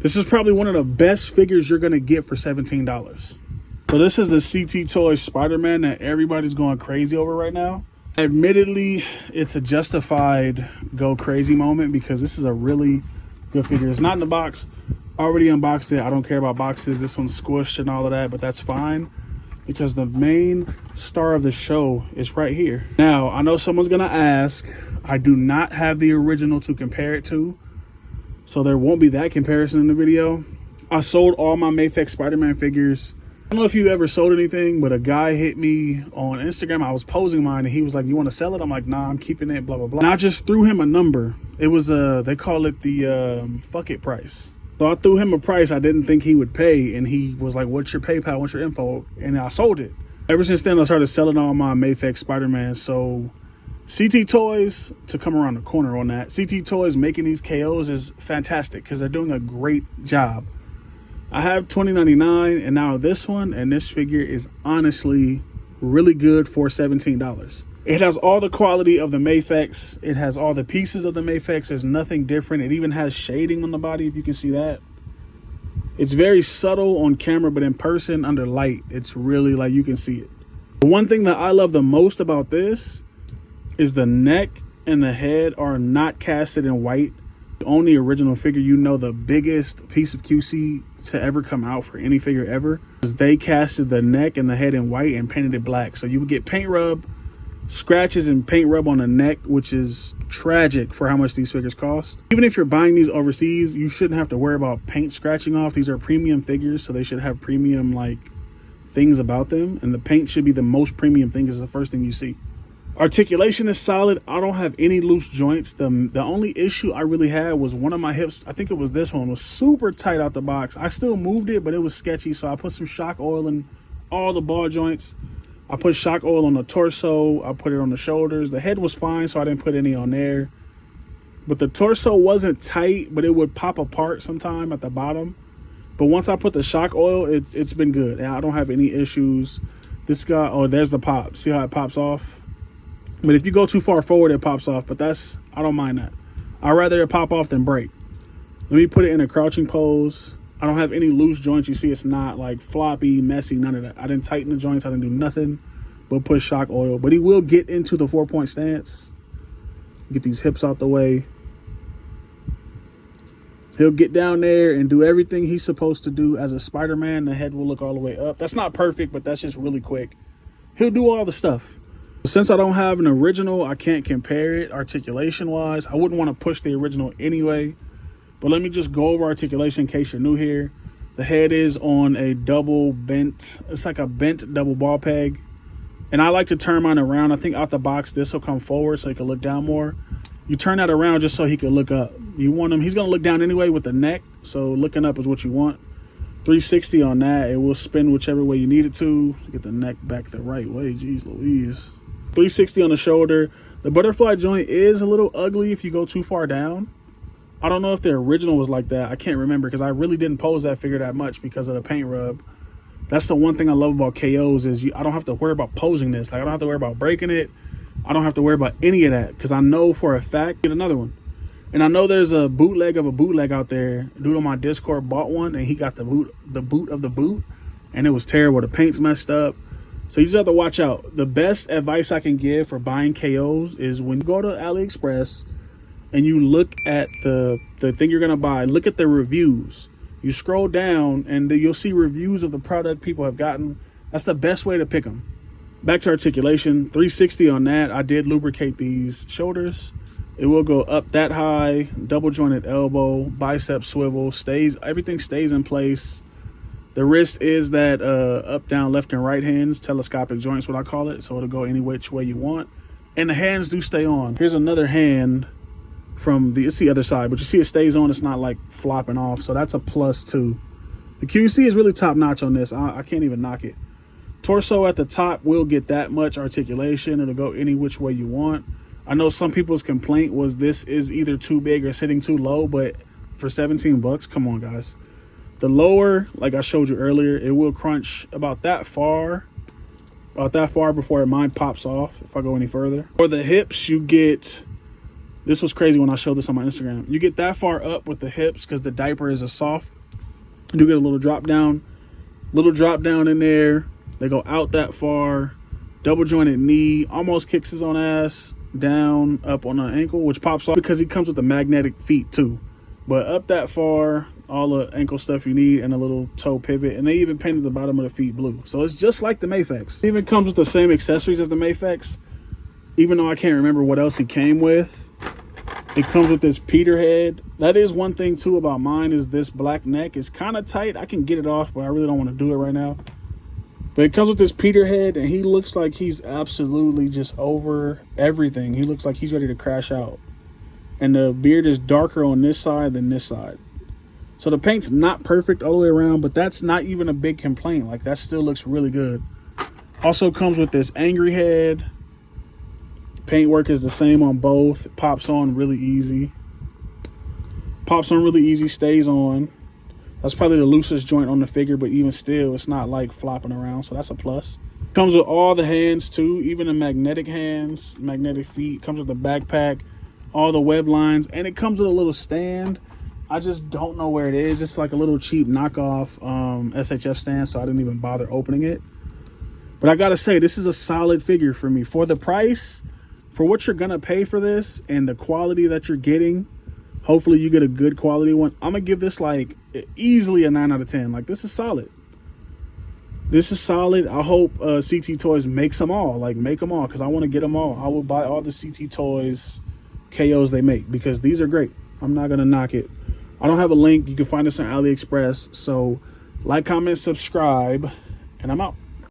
This is probably one of the best figures you're gonna get for $17. So this is the CT Toys Spider-Man that everybody's going crazy over right now. Admittedly, it's a justified go crazy moment because this is a really good figure. It's not in the box. Already unboxed it. I don't care about boxes. This one's squished and all of that, but that's fine because the main star of the show is right here. Now, I know someone's gonna ask, I do not have the original to compare it to, so there won't be that comparison in the video. I sold all my Mafex Spider-Man figures. I don't know if you ever sold anything, but a guy hit me on Instagram. I was posing mine and he was like, you want to sell it? I'm like, nah, I'm keeping it, blah, blah, blah. And I just threw him a number. It was, they call it the fuck it price. So I threw him a price I didn't think he would pay. And he was like, what's your PayPal? What's your info? And I sold it. Ever since then, I started selling all my Mafex Spider-Man. So CT Toys, to come around the corner on that, CT Toys making these KOs is fantastic because they're doing a great job. I have 2099 and now this one, and this figure is honestly really good for $17. It has all the quality of the Mafex. It has all the pieces of the Mafex. There's nothing different. It even has shading on the body, if you can see that. It's very subtle on camera, but in person under light, it's really like you can see it. The one thing that I love the most about this is the neck and the head are not casted in white. On the original figure, you know, the biggest piece of QC to ever come out for any figure ever is they casted the neck and the head in white and painted it black. So you would get paint rub, scratches and paint rub on the neck, which is tragic for how much these figures cost. Even if you're buying these overseas, you shouldn't have to worry about paint scratching off. These are premium figures, so they should have premium like things about them, and the paint should be the most premium thing because it's the first thing you see. Articulation is solid. I don't have any loose joints. The only issue I really had was one of my hips, I think it was this one, was super tight out the box. I still moved it, but it was sketchy, so I put some shock oil in all the ball joints. I put shock oil on the torso. I put it on the shoulders. The head was fine, so I didn't put any on there. But the torso wasn't tight, but it would pop apart sometime at the bottom. But once I put the shock oil, it's been good. I don't have any issues. This guy, oh, there's the pop. See how it pops off? But if you go too far forward, it pops off. But I don't mind that. I'd rather it pop off than break. Let me put it in a crouching pose. I don't have any loose joints. You see it's not like floppy, messy, none of that. I didn't tighten the joints. I didn't do nothing but put shock oil. But he will get into the 4-point stance. Get these hips out the way. He'll get down there and do everything he's supposed to do as a Spider-Man. The head will look all the way up. That's not perfect, but that's just really quick. He'll do all the stuff. Since I don't have an original, I can't compare it articulation-wise. I wouldn't want to push the original anyway. But let me just go over articulation in case you're new here. The head is on a double bent, it's like a bent double ball peg. And I like to turn mine around. I think out the box, this will come forward so he can look down more. You turn that around just so he can look up. You want him, he's going to look down anyway with the neck. So looking up is what you want. 360 on that. It will spin whichever way you need it to. Get the neck back the right way. Jeez Louise. 360 on the shoulder. The butterfly joint is a little ugly if you go too far down. I don't know if the original was like that. I can't remember because I really didn't pose that figure that much because of the paint rub. That's the one thing I love about KOs is I don't have to worry about posing this. Like I don't have to worry about breaking it. I don't have to worry about any of that because I know for a fact get another one. And I know there's a bootleg of a bootleg out there. Dude on my Discord bought one and he got the boot of the boot, and it was terrible. The paint's messed up. So you just have to watch out. The best advice I can give for buying KOs is when you go to AliExpress and you look at the thing you're going to buy, look at the reviews. You scroll down and you'll see reviews of the product people have gotten. That's the best way to pick them. Back to articulation, 360 on that. I did lubricate these shoulders. It will go up that high, double jointed elbow, bicep swivel, everything stays in place. The wrist is that up, down, left, and right hands, telescopic joints, what I call it. So it'll go any which way you want. And the hands do stay on. Here's another hand from it's the other side, but you see it stays on. It's not like flopping off. So that's a plus too. The QC is really top notch on this. I can't even knock it. Torso at the top will get that much articulation. It'll go any which way you want. I know some people's complaint was this is either too big or sitting too low, but for 17 bucks, come on guys. The lower, like I showed you earlier, it will crunch about that far before mine pops off if I go any further. For the hips, you get This was crazy when I showed this on my Instagram. You get that far up with the hips because the diaper is a soft. You do get a little drop down in there. They go out that far. Double jointed knee, almost kicks his own ass down, up on an ankle, which pops off because he comes with the magnetic feet too. But up that far, all the ankle stuff you need, and a little toe pivot. And they even painted the bottom of the feet blue. So it's just like the Mafex. It even comes with the same accessories as the Mafex, even though I can't remember what else he came with. It comes with this Peter head. That is one thing too about mine, is this black neck is kind of tight. I can get it off, but I really don't want to do it right now. But it comes with this Peter head, and he looks like he's absolutely just over everything. He looks like he's ready to crash out. And the beard is darker on this side than this side. So the paint's not perfect all the way around, but that's not even a big complaint. Like, that still looks really good. Also comes with this angry head. Paintwork is the same on both. It pops on really easy. Pops on really easy, stays on. That's probably the loosest joint on the figure, but even still, it's not like flopping around, so that's a plus. Comes with all the hands too, even the magnetic hands, magnetic feet. Comes with the backpack, all the web lines, and it comes with a little stand. I just don't know where it is. It's like a little cheap knockoff SHF stand, so I didn't even bother opening it. But I gotta say, this is a solid figure for me. For the price, for what you're gonna pay for this, and the quality that you're getting, hopefully you get a good quality one. I'm gonna give this like easily a 9 out of 10. Like, this is solid. This is solid. I hope CT Toys makes them all. Like, make them all, because I want to get them all. I will buy all the CT Toys KOs they make, because these are great. I'm not gonna knock it. I don't have a link. You can find this on AliExpress. So like, comment, subscribe, and I'm out.